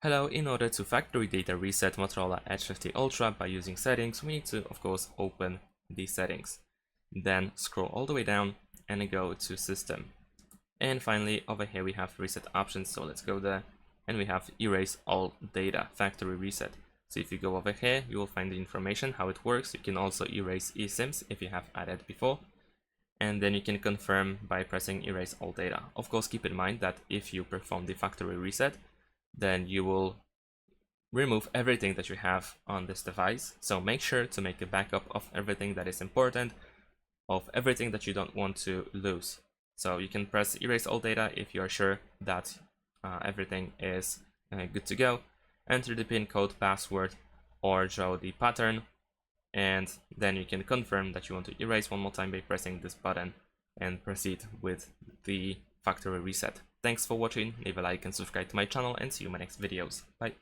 Hello, in order to factory data reset Motorola Edge 50 Ultra by using settings, we need to, of course, open the settings. Then scroll all the way down and go to System. And finally, over here we have reset options, so let's go there. And we have erase all data, factory reset. So if you go over here, you will find the information, how it works. You can also erase eSIMs if you have added before. And then you can confirm by pressing erase all data. Of course, keep in mind that if you perform the factory reset, then you will remove everything that you have on this device. So make sure to make a backup of everything that is important, of everything that you don't want to lose. So you can press erase all data if you are sure that everything is good to go. Enter the PIN code, password, or draw the pattern, and then you can confirm that you want to erase one more time by pressing this button and proceed with the factory reset. Thanks for watching, leave a like and subscribe to my channel, and see you in my next videos. Bye.